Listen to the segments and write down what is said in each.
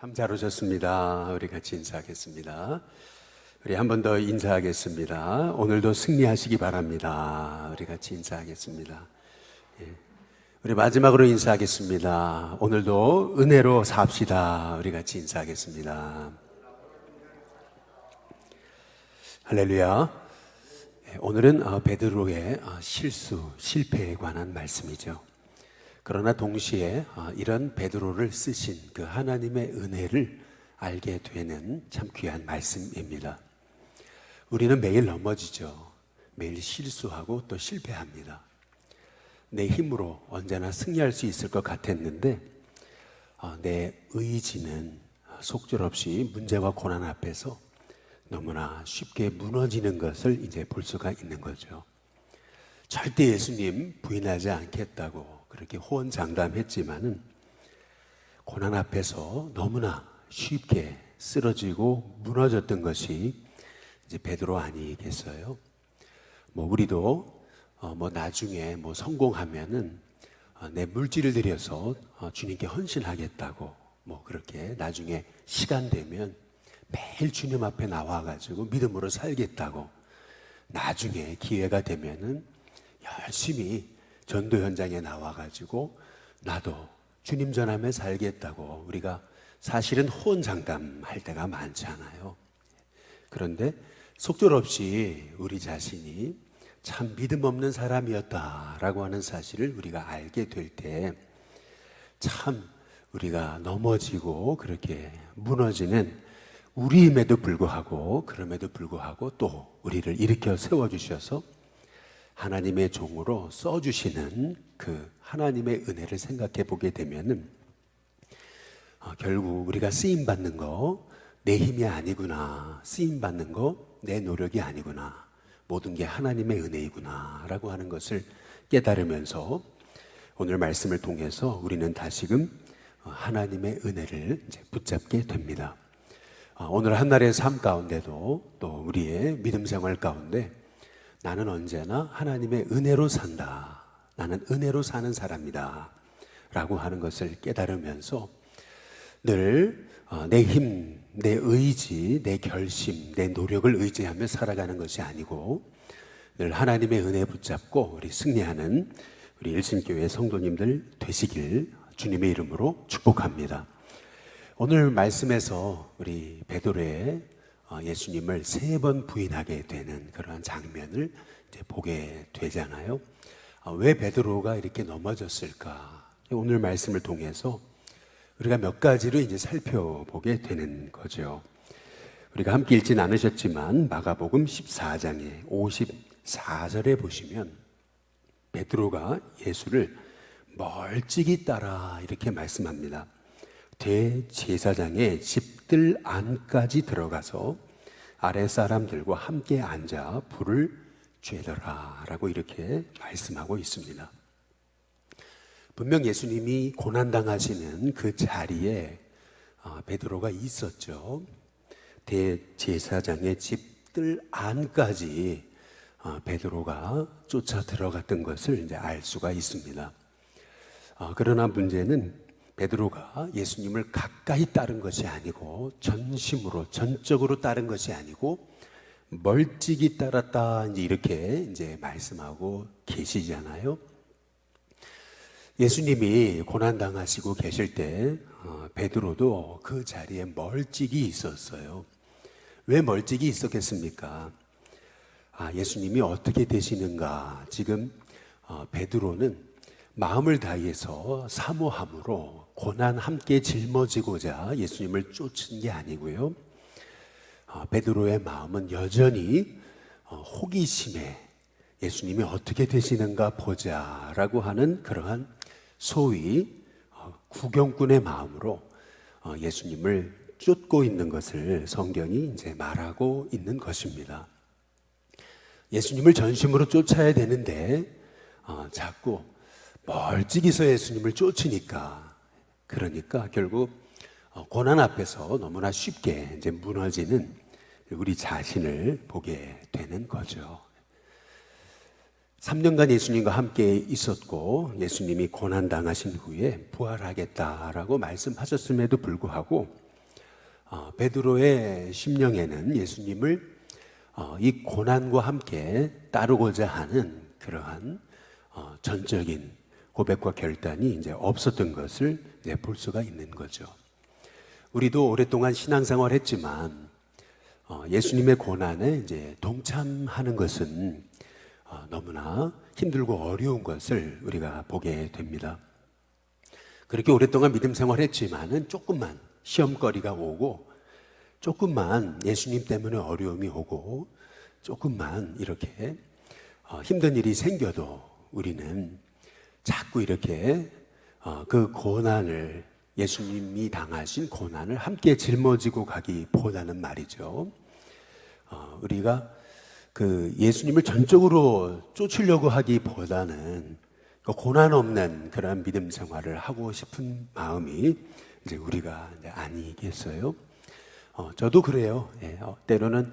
참 잘 오셨습니다. 우리 같이 인사하겠습니다. 우리 한 번 더 인사하겠습니다. 오늘도 승리하시기 바랍니다. 우리 같이 인사하겠습니다. 우리 마지막으로 인사하겠습니다. 오늘도 은혜로 삽시다. 우리 같이 인사하겠습니다. 할렐루야. 오늘은 베드로의 실패에 관한 말씀이죠. 그러나 동시에 이런 베드로를 쓰신 그 하나님의 은혜를 알게 되는 참 귀한 말씀입니다. 우리는 매일 넘어지죠. 매일 실수하고 또 실패합니다. 내 힘으로 언제나 승리할 수 있을 것 같았는데 내 의지는 속절없이 문제와 고난 앞에서 너무나 쉽게 무너지는 것을 이제 볼 수가 있는 거죠. 절대 예수님 부인하지 않겠다고 그렇게 호언장담했지만은 고난 앞에서 너무나 쉽게 쓰러지고 무너졌던 것이 이제 베드로 아니겠어요? 우리도 나중에 성공하면은 내 물질을 들여서 주님께 헌신하겠다고 그렇게 나중에 시간 되면 매일 주님 앞에 나와가지고 믿음으로 살겠다고 나중에 기회가 되면은 열심히 전도 현장에 나와가지고 나도 주님 전하며 살겠다고 우리가 사실은 호언장담할 때가 많잖아요. 그런데 속절없이 우리 자신이 참 믿음 없는 사람이었다라고 하는 사실을 우리가 알게 될 때 참 우리가 넘어지고 그렇게 무너지는 우리임에도 불구하고 그럼에도 불구하고 또 우리를 일으켜 세워주셔서 하나님의 종으로 써주시는 그 하나님의 은혜를 생각해 보게 되면은 결국 우리가 쓰임받는 거 내 힘이 아니구나, 쓰임받는 거 내 노력이 아니구나, 모든 게 하나님의 은혜이구나 라고 하는 것을 깨달으면서 오늘 말씀을 통해서 우리는 다시금 하나님의 은혜를 이제 붙잡게 됩니다. 오늘 한날의 삶 가운데도 또 우리의 믿음 생활 가운데 나는 언제나 하나님의 은혜로 산다. 나는 은혜로 사는 사람이다. 라고 하는 것을 깨달으면서 늘 내 힘, 내 의지, 내 결심, 내 노력을 의지하며 살아가는 것이 아니고 늘 하나님의 은혜 붙잡고 우리 승리하는 우리 일심교회 성도님들 되시길 주님의 이름으로 축복합니다. 오늘 말씀에서 우리 베드로의 예수님을 3번 부인하게 되는 그러한 장면을 이제 보게 되잖아요. 왜 베드로가 이렇게 넘어졌을까? 오늘 말씀을 통해서 우리가 몇 가지로 이제 살펴보게 되는 거죠. 우리가 함께 읽진 않으셨지만 마가복음 14장에 54절에 보시면 베드로가 예수를 멀찍이 따라 이렇게 말씀합니다. 대제사장의 집들 안까지 들어가서 아랫 사람들과 함께 앉아 불을 쬐더라 라고 이렇게 말씀하고 있습니다. 분명 예수님이 고난당하시는 그 자리에 베드로가 있었죠. 대제사장의 집들 안까지 베드로가 쫓아 들어갔던 것을 이제 알 수가 있습니다. 그러나 문제는 베드로가 예수님을 가까이 따른 것이 아니고 전심으로 전적으로 따른 것이 아니고 멀찍이 따랐다 이렇게 이제 말씀하고 계시잖아요. 예수님이 고난 당하시고 계실 때 베드로도 그 자리에 멀찍이 있었어요. 왜 멀찍이 있었겠습니까? 예수님이 어떻게 되시는가? 지금 베드로는 마음을 다해서 사모함으로 고난 함께 짊어지고자 예수님을 쫓은 게 아니고요. 베드로의 마음은 여전히 호기심에 예수님이 어떻게 되시는가 보자라고 하는 그러한 소위 구경꾼의 마음으로 예수님을 쫓고 있는 것을 성경이 이제 말하고 있는 것입니다. 예수님을 전심으로 쫓아야 되는데 자꾸 멀찍이서 예수님을 쫓으니까 그러니까 결국 고난 앞에서 너무나 쉽게 이제 무너지는 우리 자신을 보게 되는 거죠. 3년간 예수님과 함께 있었고 예수님이 고난 당하신 후에 부활하겠다라고 말씀하셨음에도 불구하고 베드로의 심령에는 예수님을 이 고난과 함께 따르고자 하는 그러한 전적인 고백과 결단이 이제 없었던 것을 이제 볼 수가 있는 거죠. 우리도 오랫동안 신앙생활 했지만 예수님의 고난에 이제 동참하는 것은 너무나 힘들고 어려운 것을 우리가 보게 됩니다. 그렇게 오랫동안 믿음 생활했지만은 조금만 시험거리가 오고, 조금만 예수님 때문에 어려움이 오고, 조금만 이렇게 힘든 일이 생겨도 우리는 자꾸 이렇게 그 고난을, 예수님이 당하신 고난을 함께 짊어지고 가기보다는 말이죠, 우리가 그 예수님을 전적으로 쫓으려고 하기보다는 그 고난 없는 그런 믿음 생활을 하고 싶은 마음이 이제 우리가 이제 아니겠어요? 저도 그래요. 때로는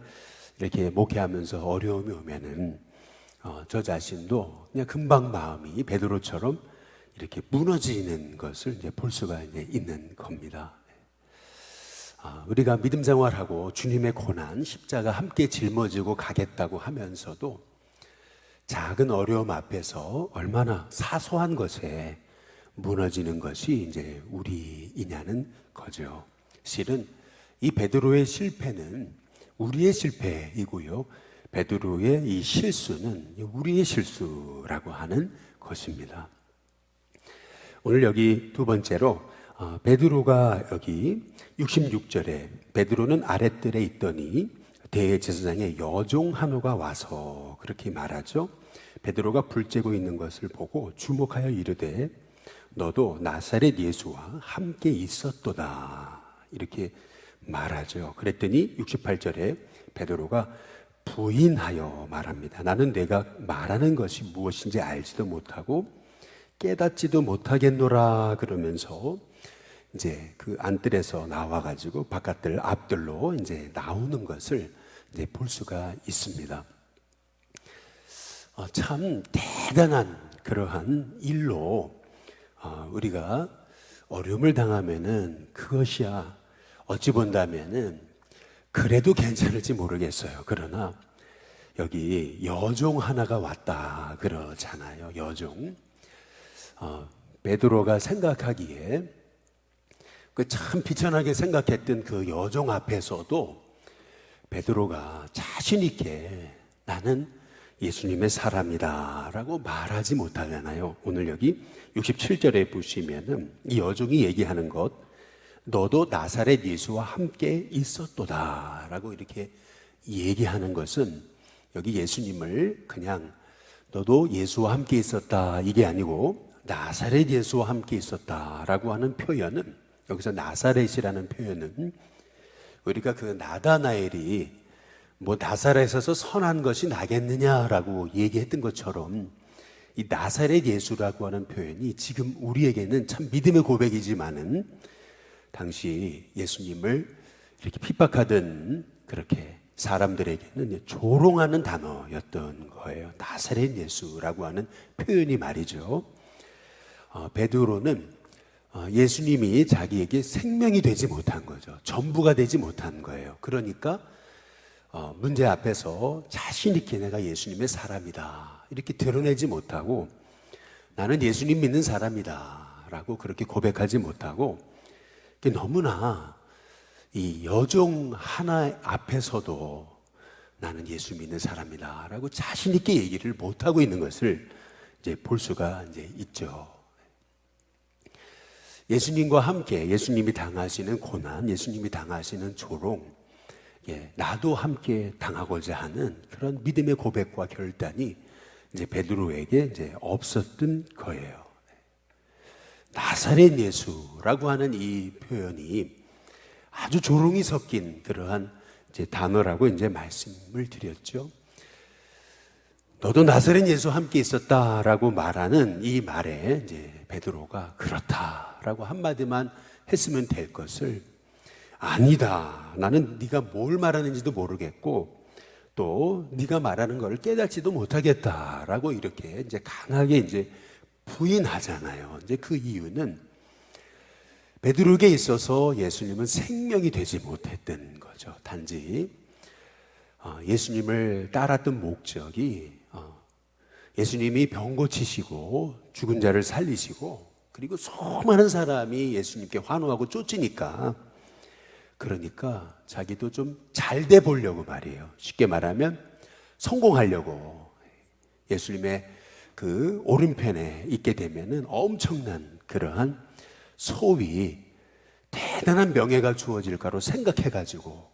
이렇게 목회하면서 어려움이 오면은 저 자신도 그냥 금방 마음이 베드로처럼 이렇게 무너지는 것을 이제 볼 수가 이제 있는 겁니다. 우리가 믿음 생활하고 주님의 고난, 십자가 함께 짊어지고 가겠다고 하면서도 작은 어려움 앞에서 얼마나 사소한 것에 무너지는 것이 이제 우리이냐는 거죠. 실은 이 베드로의 실패는 우리의 실패이고요, 베드로의 이 실수는 우리의 실수라고 하는 것입니다. 오늘 여기 두 번째로 베드로가 여기 66절에 베드로는 아랫뜰에 있더니 대제사장의 여종 한호가 와서 그렇게 말하죠. 베드로가 불 쬐고 있는 것을 보고 주목하여 이르되 너도 나사렛 예수와 함께 있었도다, 이렇게 말하죠. 그랬더니 68절에 베드로가 부인하여 말합니다. 나는 내가 말하는 것이 무엇인지 알지도 못하고 깨닫지도 못하겠노라, 그러면서 이제 그 안뜰에서 나와가지고 바깥들 앞들로 이제 나오는 것을 이제 볼 수가 있습니다. 참 대단한 그러한 일로 우리가 어려움을 당하면은 그것이야 어찌 본다면은 그래도 괜찮을지 모르겠어요. 그러나 여기 여종 하나가 왔다 그러잖아요. 여종. 베드로가 생각하기에 그 참 비천하게 생각했던 그 여종 앞에서도 베드로가 자신 있게 나는 예수님의 사람이다 라고 말하지 못하잖아요. 오늘 여기 67절에 보시면은 이 여종이 얘기하는 것, 너도 나사렛 예수와 함께 있었도다 라고 이렇게 얘기하는 것은 여기 예수님을 그냥 너도 예수와 함께 있었다 이게 아니고 나사렛 예수와 함께 있었다 라고 하는 표현은, 여기서 나사렛이라는 표현은 우리가 그 나다나엘이 뭐 나사렛에서 선한 것이 나겠느냐라고 얘기했던 것처럼 이 나사렛 예수라고 하는 표현이 지금 우리에게는 참 믿음의 고백이지만은 당시 예수님을 이렇게 핍박하던 그렇게 사람들에게는 조롱하는 단어였던 거예요. 나사렛 예수라고 하는 표현이 말이죠. 베드로는 예수님이 자기에게 생명이 되지 못한 거죠. 전부가 되지 못한 거예요. 그러니까 문제 앞에서 자신 있게 내가 예수님의 사람이다 이렇게 드러내지 못하고 나는 예수님 믿는 사람이다 라고 그렇게 고백하지 못하고 너무나 이 여종 하나 앞에서도 나는 예수 믿는 사람이다 라고 자신 있게 얘기를 못하고 있는 것을 이제 볼 수가 이제 있죠. 예수님과 함께 예수님이 당하시는 고난, 예수님이 당하시는 조롱, 나도 함께 당하고자 하는 그런 믿음의 고백과 결단이 이제 베드로에게 이제 없었던 거예요. 나사렛 예수라고 하는 이 표현이 아주 조롱이 섞인 그러한 이제 단어라고 이제 말씀을 드렸죠. 너도 나사렛 예수와 함께 있었다라고 말하는 이 말에 이제 베드로가 그렇다라고 한마디만 했으면 될 것을 아니다. 나는 네가 뭘 말하는지도 모르겠고 또 네가 말하는 걸 깨닫지도 못하겠다라고 이렇게 이제 강하게 이제 부인하잖아요. 이제 그 이유는 베드로에게 있어서 예수님은 생명이 되지 못했던 거죠. 단지 예수님을 따랐던 목적이 예수님이 병 고치시고 죽은 자를 살리시고 그리고 수많은 사람이 예수님께 환호하고 쫓으니까, 그러니까 자기도 좀 잘 돼 보려고 말이에요. 쉽게 말하면 성공하려고. 예수님의 그 오른편에 있게 되면은 엄청난 그러한 소위 대단한 명예가 주어질까로 생각해가지고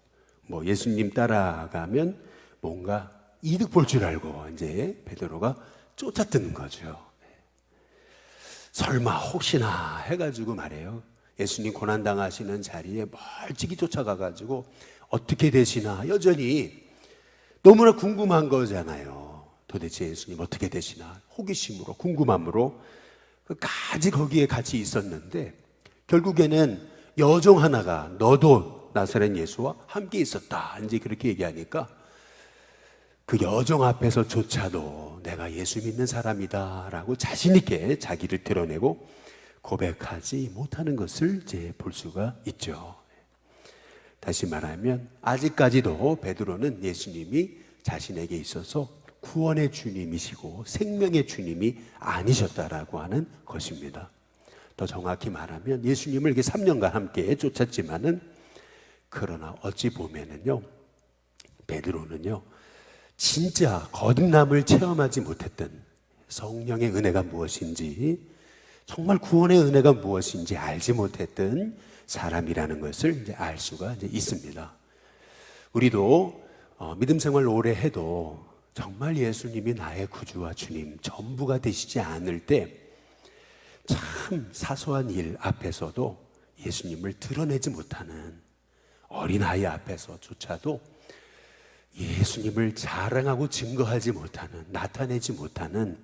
뭐 예수님 따라가면 뭔가 이득 볼 줄 알고 이제 베드로가 쫓아뜨는 거죠. 설마 혹시나 해가지고 말이에요. 예수님 고난당하시는 자리에 멀찍이 쫓아가가지고 어떻게 되시나 여전히 너무나 궁금한 거잖아요. 도대체 예수님 어떻게 되시나 호기심으로 궁금함으로 끝까지 거기에 같이 있었는데, 결국에는 여종 하나가 너도 나사렛 예수와 함께 있었다 이제 그렇게 얘기하니까 그 여종 앞에서조차도 내가 예수 믿는 사람이다 라고 자신 있게 자기를 드러내고 고백하지 못하는 것을 이제 볼 수가 있죠. 다시 말하면 아직까지도 베드로는 예수님이 자신에게 있어서 구원의 주님이시고 생명의 주님이 아니셨다라고 하는 것입니다. 더 정확히 말하면 예수님을 이렇게 3년간 함께 쫓았지만은, 그러나 어찌 보면은요, 베드로는요, 진짜 거듭남을 체험하지 못했던 성령의 은혜가 무엇인지, 정말 구원의 은혜가 무엇인지 알지 못했던 사람이라는 것을 이제 알 수가 이제 있습니다. 우리도 믿음 생활 오래 해도 정말 예수님이 나의 구주와 주님 전부가 되시지 않을 때 참 사소한 일 앞에서도 예수님을 드러내지 못하는, 어린아이 앞에서조차도 예수님을 자랑하고 증거하지 못하는, 나타내지 못하는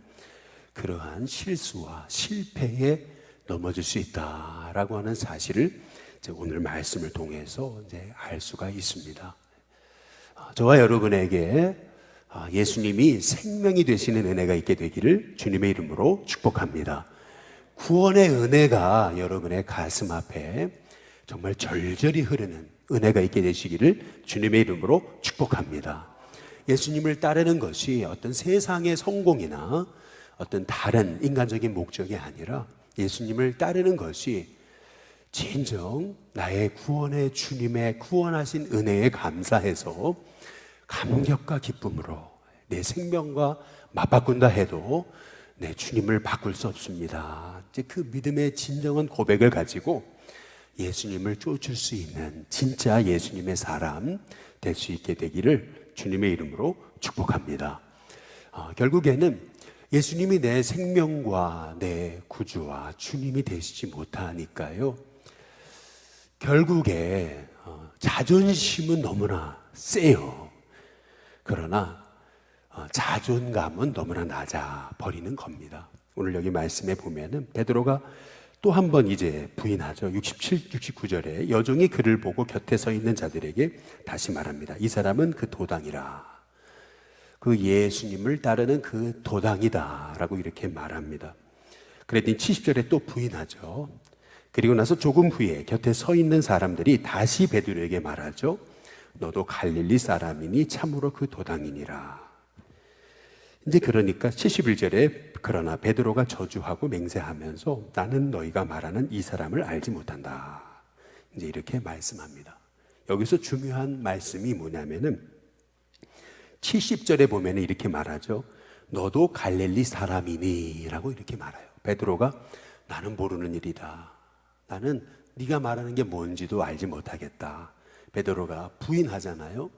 그러한 실수와 실패에 넘어질 수 있다라고 하는 사실을 이제 오늘 말씀을 통해서 이제 알 수가 있습니다. 저와 여러분에게 예수님이 생명이 되시는 은혜가 있게 되기를 주님의 이름으로 축복합니다. 구원의 은혜가 여러분의 가슴 앞에 정말 절절히 흐르는 은혜가 있게 되시기를 주님의 이름으로 축복합니다. 예수님을 따르는 것이 어떤 세상의 성공이나 어떤 다른 인간적인 목적이 아니라 예수님을 따르는 것이 진정 나의 구원의 주님의 구원하신 은혜에 감사해서 감격과 기쁨으로 내 생명과 맞바꾼다 해도 내 주님을 바꿀 수 없습니다. 이제 그 믿음의 진정한 고백을 가지고 예수님을 쫓을 수 있는 진짜 예수님의 사람 될 수 있게 되기를 주님의 이름으로 축복합니다. 결국에는 예수님이 내 생명과 내 구주와 주님이 되시지 못하니까요, 결국에 자존심은 너무나 세요. 그러나 자존감은 너무나 낮아 버리는 겁니다. 오늘 여기 말씀에 보면은 베드로가 또 한 번 이제 부인하죠. 67, 69절에 여종이 그를 보고 곁에 서 있는 자들에게 다시 말합니다. 이 사람은 그 도당이라. 그 예수님을 따르는 그 도당이다 라고 이렇게 말합니다. 그랬더니 70절에 또 부인하죠. 그리고 나서 조금 후에 곁에 서 있는 사람들이 다시 베드로에게 말하죠. 너도 갈릴리 사람이니 참으로 그 도당이니라. 이제 그러니까 71절에 그러나 베드로가 저주하고 맹세하면서 나는 너희가 말하는 이 사람을 알지 못한다. 이제 이렇게 말씀합니다. 여기서 중요한 말씀이 뭐냐면은 70절에 보면 이렇게 말하죠. 너도 갈릴리 사람이니 라고 이렇게 말해요. 베드로가 나는 모르는 일이다. 나는 네가 말하는 게 뭔지도 알지 못하겠다. 베드로가 부인하잖아요.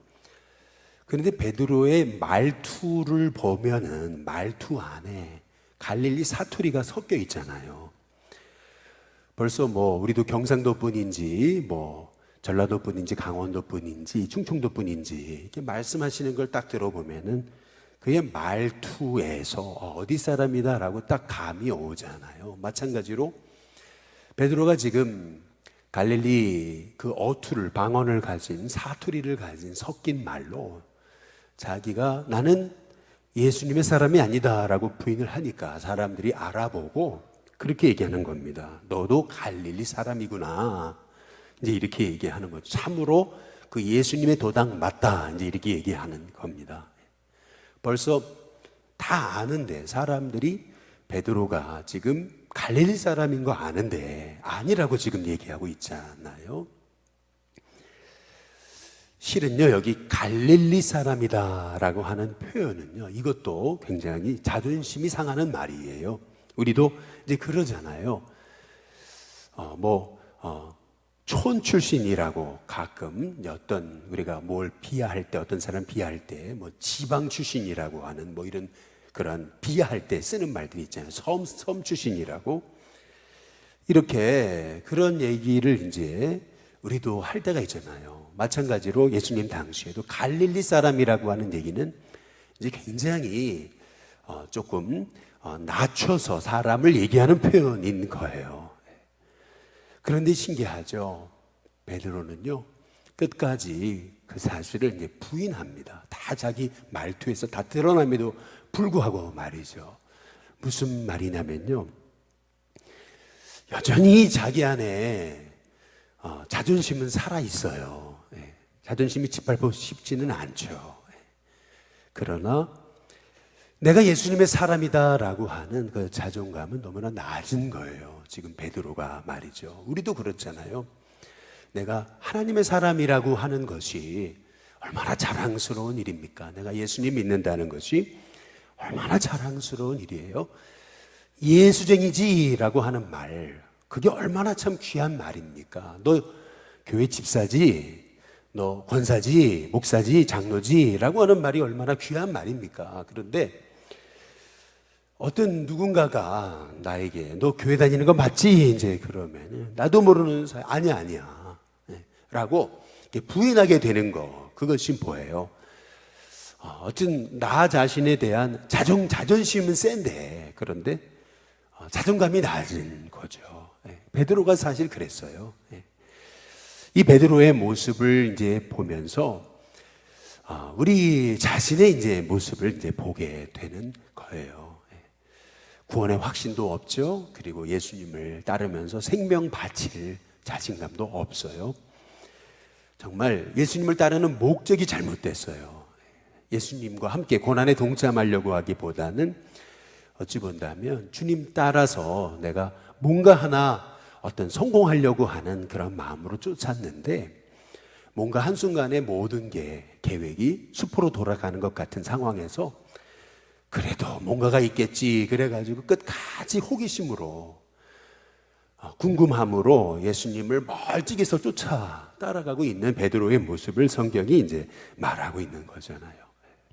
그런데 베드로의 말투를 보면은 말투 안에 갈릴리 사투리가 섞여 있잖아요. 벌써 뭐 우리도 경상도 분인지 뭐 전라도 분인지 강원도 분인지 충청도 분인지 이렇게 말씀하시는 걸 딱 들어보면은 그의 말투에서 어디 사람이다라고 딱 감이 오잖아요. 마찬가지로 베드로가 지금 갈릴리 그 어투를, 방언을 가진, 사투리를 가진 섞인 말로 자기가 나는 예수님의 사람이 아니다라고 부인을 하니까 사람들이 알아보고 그렇게 얘기하는 겁니다. 너도 갈릴리 사람이구나. 이제 이렇게 얘기하는 거죠. 참으로 그 예수님의 도당 맞다. 이제 이렇게 얘기하는 겁니다. 벌써 다 아는데 사람들이 베드로가 지금 갈릴리 사람인 거 아는데 아니라고 지금 얘기하고 있잖아요. 실은요, 여기 갈릴리 사람이다라고 하는 표현은요, 이것도 굉장히 자존심이 상하는 말이에요. 우리도 이제 그러잖아요. 촌 출신이라고 가끔 어떤 우리가 뭘 비하할 때, 어떤 사람 비하할 때, 지방 출신이라고 하는 이런 그런 비하할 때 쓰는 말들이 있잖아요. 섬 출신이라고. 이렇게 그런 얘기를 이제 우리도 할 때가 있잖아요. 마찬가지로 예수님 당시에도 갈릴리 사람이라고 하는 얘기는 이제 굉장히 조금 낮춰서 사람을 얘기하는 표현인 거예요. 그런데 신기하죠. 베드로는요, 끝까지 그 사실을 이제 부인합니다. 다 자기 말투에서 다 드러남에도 불구하고 말이죠. 무슨 말이냐면요, 여전히 자기 안에 자존심은 살아 있어요. 자존심이 짓밟고 싶지는 않죠. 그러나 내가 예수님의 사람이다라고 하는 그 자존감은 너무나 낮은 거예요. 지금 베드로가 말이죠. 우리도 그렇잖아요. 내가 하나님의 사람이라고 하는 것이 얼마나 자랑스러운 일입니까? 내가 예수님 믿는다는 것이 얼마나 자랑스러운 일이에요. 예수쟁이지라고 하는 말, 그게 얼마나 참 귀한 말입니까? 너 교회 집사지, 너 권사지, 목사지, 장로지라고 하는 말이 얼마나 귀한 말입니까? 그런데 어떤 누군가가 나에게 너 교회 다니는 거 맞지? 이제 그러면 나도 모르는 사이 아니야 라고 부인하게 되는 거, 그것이 뭐예요? 어떤 나 자신에 대한 자존심은 센데 그런데 자존감이 낮은 거죠. 베드로가 사실 그랬어요. 이 베드로의 모습을 이제 보면서 우리 자신의 이제 모습을 이제 보게 되는 거예요. 구원의 확신도 없죠. 그리고 예수님을 따르면서 생명 바칠 자신감도 없어요. 정말 예수님을 따르는 목적이 잘못됐어요. 예수님과 함께 고난에 동참하려고 하기보다는 어찌 본다면 주님 따라서 내가 뭔가 하나 어떤 성공하려고 하는 그런 마음으로 쫓았는데, 뭔가 한순간에 모든 게 계획이 수포로 돌아가는 것 같은 상황에서 그래도 뭔가가 있겠지 그래가지고 끝까지 호기심으로 궁금함으로 예수님을 멀찍이서 쫓아 따라가고 있는 베드로의 모습을 성경이 이제 말하고 있는 거잖아요.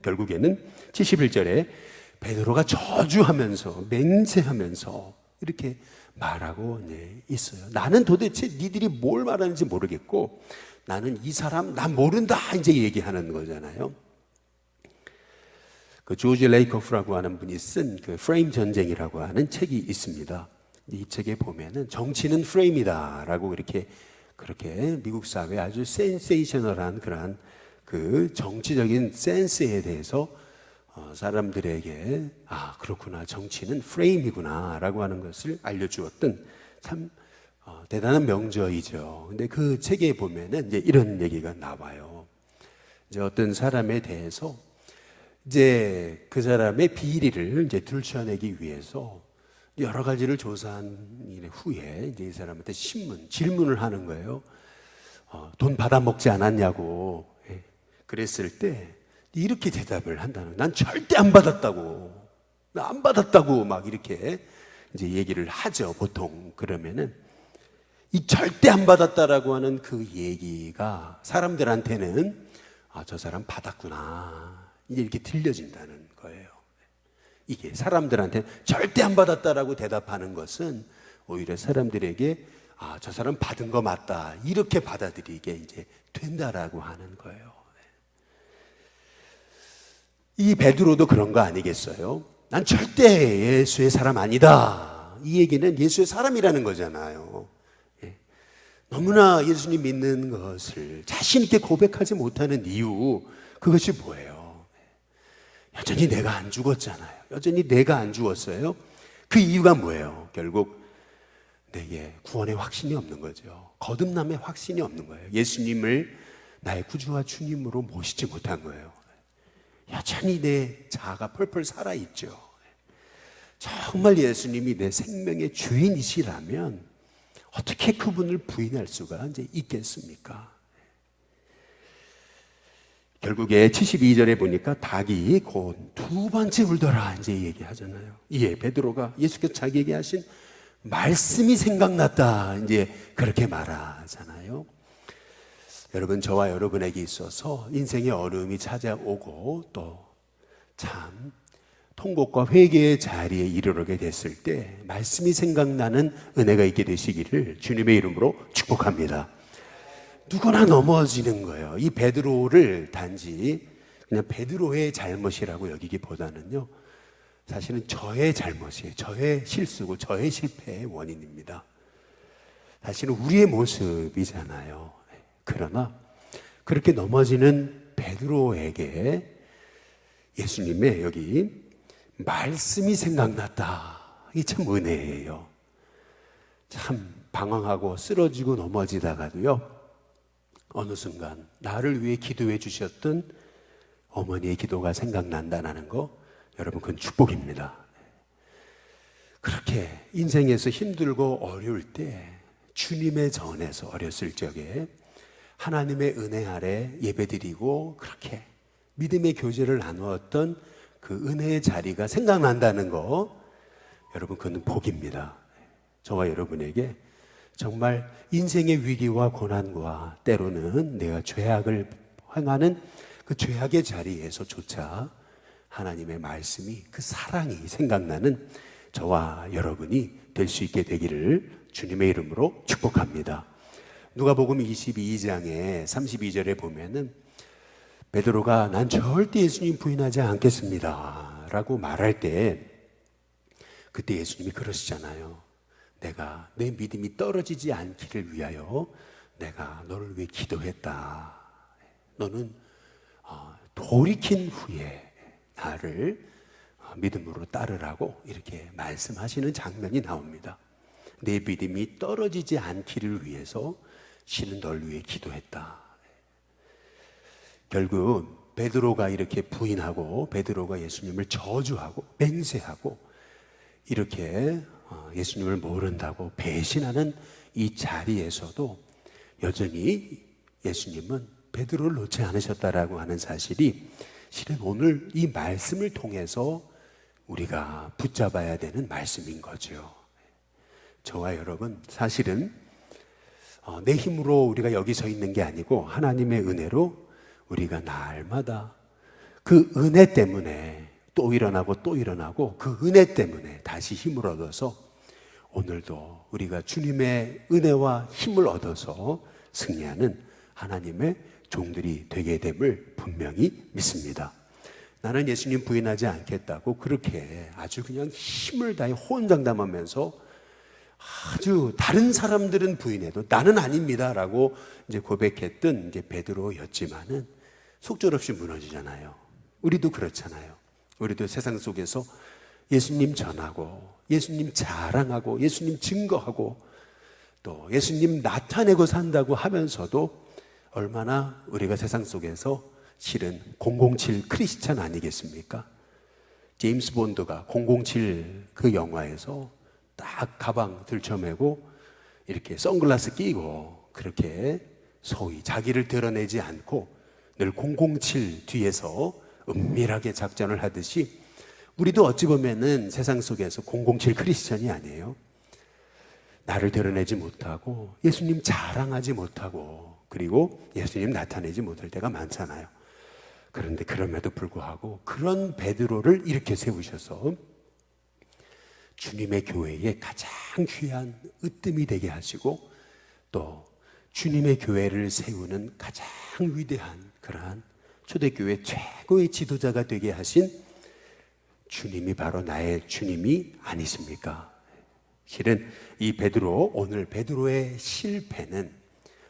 결국에는 71절에 베드로가 저주하면서 맹세하면서 이렇게 말하고 있어요. 나는 도대체 니들이 뭘 말하는지 모르겠고 나는 이 사람 난 모른다 이제 얘기하는 거잖아요. 그 조지 레이커프라고 하는 분이 쓴 그 프레임 전쟁이라고 하는 책이 있습니다. 이 책에 보면은 정치는 프레임이다라고 그렇게 미국 사회에 아주 센세이셔널한 그러한 그 정치적인 센스에 대해서 사람들에게 그렇구나, 정치는 프레임이구나라고 하는 것을 알려주었던 참 대단한 명저이죠. 근데 그 책에 보면은 이제 이런 얘기가 나와요. 이제 어떤 사람에 대해서 이제 그 사람의 비리를 이제 들춰내기 위해서 여러 가지를 조사한 후에 이제 이 사람한테 질문을 하는 거예요. 돈 받아먹지 않았냐고. 그랬을 때 이렇게 대답을 한다는 거예요. 난 절대 안 받았다고. 나 안 받았다고 막 이렇게 이제 얘기를 하죠. 보통 그러면은 이 절대 안 받았다라고 하는 그 얘기가 사람들한테는 저 사람 받았구나 이제 이렇게 들려진다는 거예요. 이게 사람들한테 절대 안 받았다라고 대답하는 것은 오히려 사람들에게 저 사람 받은 거 맞다 이렇게 받아들이게 이제 된다라고 하는 거예요. 이 베드로도 그런 거 아니겠어요? 난 절대 예수의 사람 아니다. 이 얘기는 예수의 사람이라는 거잖아요. 너무나 예수님 믿는 것을 자신 있게 고백하지 못하는 이유, 그것이 뭐예요? 여전히 내가 안 죽었잖아요. 여전히 내가 안 죽었어요. 그 이유가 뭐예요? 결국 내게 구원의 확신이 없는 거죠. 거듭남의 확신이 없는 거예요. 예수님을 나의 구주와 주님으로 모시지 못한 거예요. 여전히 내 자아가 펄펄 살아있죠. 정말 예수님이 내 생명의 주인이시라면 어떻게 그분을 부인할 수가 이제 있겠습니까? 결국에 72절에 보니까 닭이 곧 두 번째 울더라 이제 얘기하잖아요. 이에 베드로가 예수께서 자기에게 하신 말씀이 생각났다 이제 그렇게 말하잖아요. 여러분, 저와 여러분에게 있어서 인생의 어려움이 찾아오고 또 참 통곡과 회개의 자리에 이르게 됐을 때 말씀이 생각나는 은혜가 있게 되시기를 주님의 이름으로 축복합니다. 누구나 넘어지는 거예요. 이 베드로를 단지 그냥 베드로의 잘못이라고 여기기보다는요, 사실은 저의 잘못이에요. 저의 실수고 저의 실패의 원인입니다. 사실은 우리의 모습이잖아요. 그러나 그렇게 넘어지는 베드로에게 예수님의 여기 말씀이 생각났다. 이게 참 은혜예요. 참 방황하고 쓰러지고 넘어지다가도요, 어느 순간 나를 위해 기도해 주셨던 어머니의 기도가 생각난다는 거, 여러분, 그건 축복입니다. 그렇게 인생에서 힘들고 어려울 때 주님의 전에서 어렸을 적에 하나님의 은혜 아래 예배드리고 그렇게 믿음의 교제를 나누었던 그 은혜의 자리가 생각난다는 거, 여러분, 그건 복입니다. 저와 여러분에게 정말 인생의 위기와 고난과 때로는 내가 죄악을 행하는 그 죄악의 자리에서조차 하나님의 말씀이, 그 사랑이 생각나는 저와 여러분이 될 수 있게 되기를 주님의 이름으로 축복합니다. 누가복음 22장에 32절에 보면은 베드로가 난 절대 예수님 부인하지 않겠습니다 라고 말할 때, 그때 예수님이 그러시잖아요. 내가 내 믿음이 떨어지지 않기를 위하여 내가 너를 위해 기도했다. 너는 돌이킨 후에 나를 믿음으로 따르라고 이렇게 말씀하시는 장면이 나옵니다. 내 믿음이 떨어지지 않기를 위해서 신은 널 위해 기도했다. 결국 베드로가 이렇게 부인하고 베드로가 예수님을 저주하고 맹세하고 이렇게 예수님을 모른다고 배신하는 이 자리에서도 여전히 예수님은 베드로를 놓지 않으셨다라고 하는 사실이 실은 오늘 이 말씀을 통해서 우리가 붙잡아야 되는 말씀인 거죠. 저와 여러분, 사실은 내 힘으로 우리가 여기 서 있는 게 아니고 하나님의 은혜로 우리가 날마다 그 은혜 때문에 또 일어나고 또 일어나고 그 은혜 때문에 다시 힘을 얻어서 오늘도 우리가 주님의 은혜와 힘을 얻어서 승리하는 하나님의 종들이 되게 됨을 분명히 믿습니다. 나는 예수님 부인하지 않겠다고 그렇게 아주 그냥 힘을 다해 호언장담하면서 아주 다른 사람들은 부인해도 나는 아닙니다라고 이제 고백했던 이제 베드로였지만은 속절없이 무너지잖아요. 우리도 그렇잖아요. 우리도 세상 속에서 예수님 전하고 예수님 자랑하고 예수님 증거하고 또 예수님 나타내고 산다고 하면서도 얼마나 우리가 세상 속에서 실은 007 크리스찬 아니겠습니까? 제임스 본드가 007 그 영화에서 딱 가방 들쳐매고 이렇게 선글라스 끼고 그렇게 소위 자기를 드러내지 않고 늘 007 뒤에서 은밀하게 작전을 하듯이 우리도 어찌 보면은 세상 속에서 007 크리스찬이 아니에요. 나를 드러내지 못하고 예수님 자랑하지 못하고 그리고 예수님 나타내지 못할 때가 많잖아요. 그런데 그럼에도 불구하고 그런 베드로를 이렇게 세우셔서 주님의 교회에 가장 귀한 으뜸이 되게 하시고 또 주님의 교회를 세우는 가장 위대한 그러한 초대교회 최고의 지도자가 되게 하신 주님이 바로 나의 주님이 아니십니까? 실은 이 베드로, 오늘 베드로의 실패는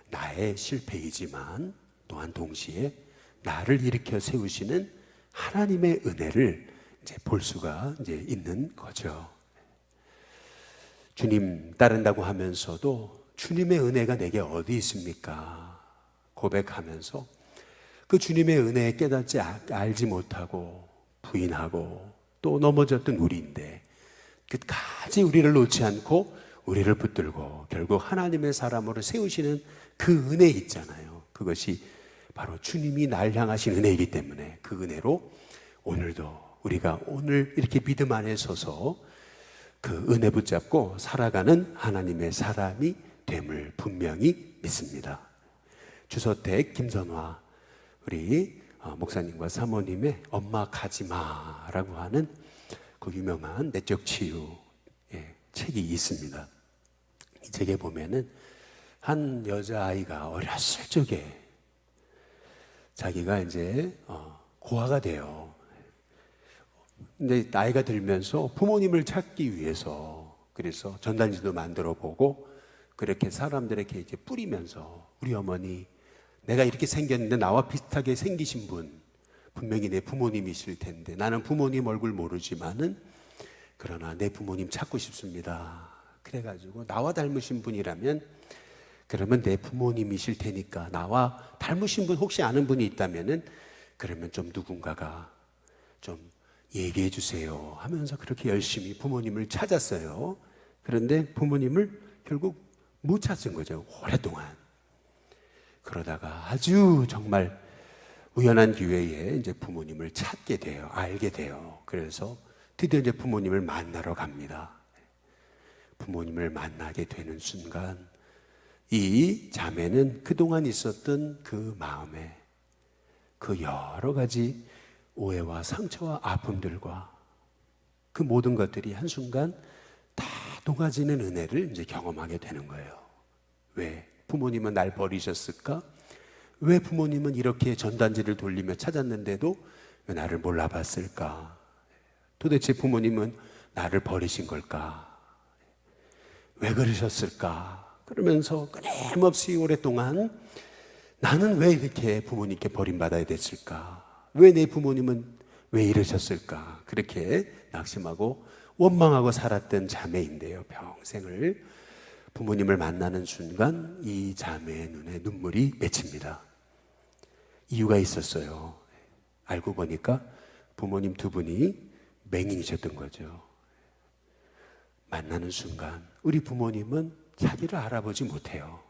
나의 실패이지만 또한 동시에 나를 일으켜 세우시는 하나님의 은혜를 이제 볼 수가 이제 있는 거죠. 주님 따른다고 하면서도 주님의 은혜가 내게 어디 있습니까? 고백하면서 그 주님의 은혜에 깨닫지 알지 못하고 부인하고 또 넘어졌던 우리인데 끝까지 우리를 놓지 않고 우리를 붙들고 결국 하나님의 사람으로 세우시는 그 은혜 있잖아요. 그것이 바로 주님이 날 향하신 은혜이기 때문에 그 은혜로 오늘도 우리가 오늘 이렇게 믿음 안에 서서 그 은혜 붙잡고 살아가는 하나님의 사람이 됨을 분명히 믿습니다. 주서택 김선화 우리 목사님과 사모님의 엄마 가지마라고 하는 그 유명한 내적 치유 책이 있습니다. 이 책에 보면은 한 여자아이가 어렸을 적에 자기가 이제 고아가 돼요. 근데 나이가 들면서 부모님을 찾기 위해서 그래서 전단지도 만들어 보고 그렇게 사람들에게 이제 뿌리면서 우리 어머니 내가 이렇게 생겼는데 나와 비슷하게 생기신 분 분명히 내 부모님이실 텐데 나는 부모님 얼굴 모르지만은 그러나 내 부모님 찾고 싶습니다. 그래가지고 나와 닮으신 분이라면 그러면 내 부모님이실 테니까 나와 닮으신 분 혹시 아는 분이 있다면은 그러면 좀 누군가가 좀 얘기해 주세요 하면서 그렇게 열심히 부모님을 찾았어요. 그런데 부모님을 결국 못 찾은 거죠. 오랫동안. 그러다가 아주 정말 우연한 기회에 이제 부모님을 찾게 돼요. 알게 돼요. 그래서 드디어 이제 부모님을 만나러 갑니다. 부모님을 만나게 되는 순간 이 자매는 그동안 있었던 그 마음에 그 여러 가지 오해와 상처와 아픔들과 그 모든 것들이 한순간 다 녹아지는 은혜를 이제 경험하게 되는 거예요. 왜? 부모님은 날 버리셨을까? 왜 부모님은 이렇게 전단지를 돌리며 찾았는데도 왜 나를 몰라봤을까? 도대체 부모님은 나를 버리신 걸까? 왜 그러셨을까? 그러면서 끊임없이 오랫동안 나는 왜 이렇게 부모님께 버림받아야 됐을까? 왜 내 부모님은 왜 이러셨을까? 그렇게 낙심하고 원망하고 살았던 자매인데요. 평생을 부모님을 만나는 순간 이 자매의 눈에 눈물이 맺힙니다. 이유가 있었어요. 알고 보니까 부모님 두 분이 맹인이셨던 거죠. 만나는 순간 우리 부모님은 자기를 알아보지 못해요.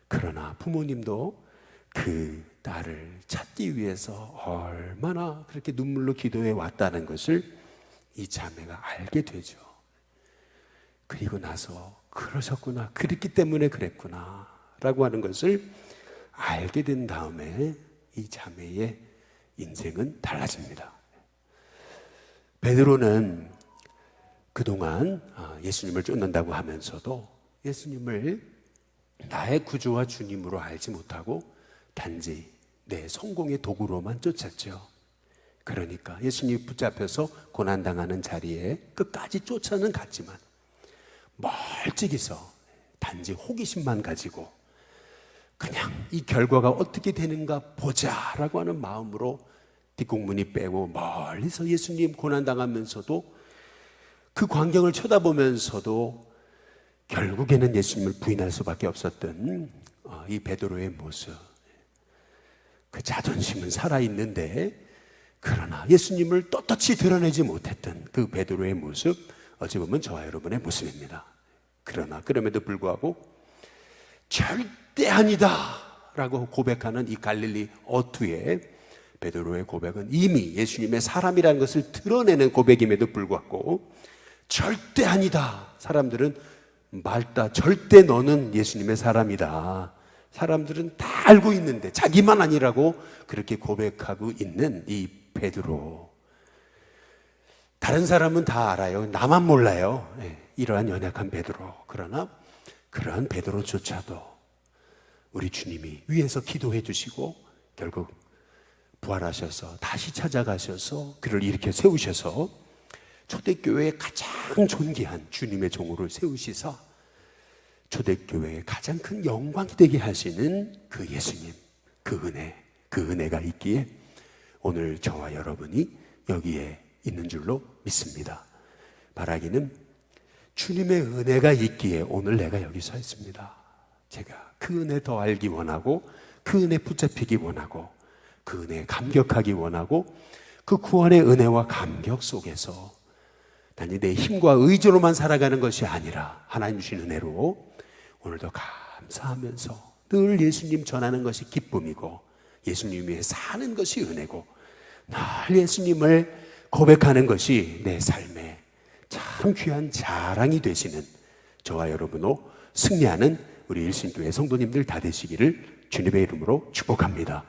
그러나 부모님도 그 딸을 찾기 위해서 얼마나 그렇게 눈물로 기도해 왔다는 것을 이 자매가 알게 되죠. 그리고 나서 그러셨구나, 그랬기 때문에 그랬구나 라고 하는 것을 알게 된 다음에 이 자매의 인생은 달라집니다. 베드로는 그동안 예수님을 쫓는다고 하면서도 예수님을 나의 구주와 주님으로 알지 못하고 단지 내 성공의 도구로만 쫓았죠. 그러니까 예수님 붙잡혀서 고난당하는 자리에 끝까지 쫓아는 갔지만 멀찍이서 단지 호기심만 가지고 그냥 이 결과가 어떻게 되는가 보자라고 하는 마음으로 뒷공문이 빼고 멀리서 예수님 고난당하면서도 그 광경을 쳐다보면서도 결국에는 예수님을 부인할 수밖에 없었던 이 베드로의 모습. 그 자존심은 살아있는데 그러나 예수님을 떳떳이 드러내지 못했던 그 베드로의 모습, 어찌 보면 저와 여러분의 모습입니다. 그러나 그럼에도 불구하고 절대 아니다 라고 고백하는 이 갈릴리 어투의 베드로의 고백은 이미 예수님의 사람이라는 것을 드러내는 고백임에도 불구하고 절대 아니다. 사람들은 말다, 절대 너는 예수님의 사람이다. 사람들은 다 알고 있는데 자기만 아니라고 그렇게 고백하고 있는 이 베드로. 다른 사람은 다 알아요. 나만 몰라요. 이러한 연약한 베드로. 그러나 그러한 베드로조차도 우리 주님이 위에서 기도해 주시고 결국 부활하셔서 다시 찾아가셔서 그를 일으켜 세우셔서 초대교회의 가장 존귀한 주님의 종으로 세우시사 초대교회의 가장 큰 영광이 되게 하시는 그 예수님, 그 은혜가 있기에 오늘 저와 여러분이 여기에 있는 줄로 믿습니다. 바라기는 주님의 은혜가 있기에 오늘 내가 여기 서 있습니다. 제가 그 은혜 더 알기 원하고, 그 은혜 붙잡히기 원하고, 그 은혜에 감격하기 원하고, 그 구원의 은혜와 감격 속에서 단지 내 힘과 의지로만 살아가는 것이 아니라 하나님 주신 은혜로 오늘도 감사하면서 늘 예수님 전하는 것이 기쁨이고, 예수님 위해 사는 것이 은혜고, 늘 예수님을 고백하는 것이 내 삶의 참 귀한 자랑이 되시는 저와 여러분으로 승리하는 우리 일신교회 성도님들 다 되시기를 주님의 이름으로 축복합니다.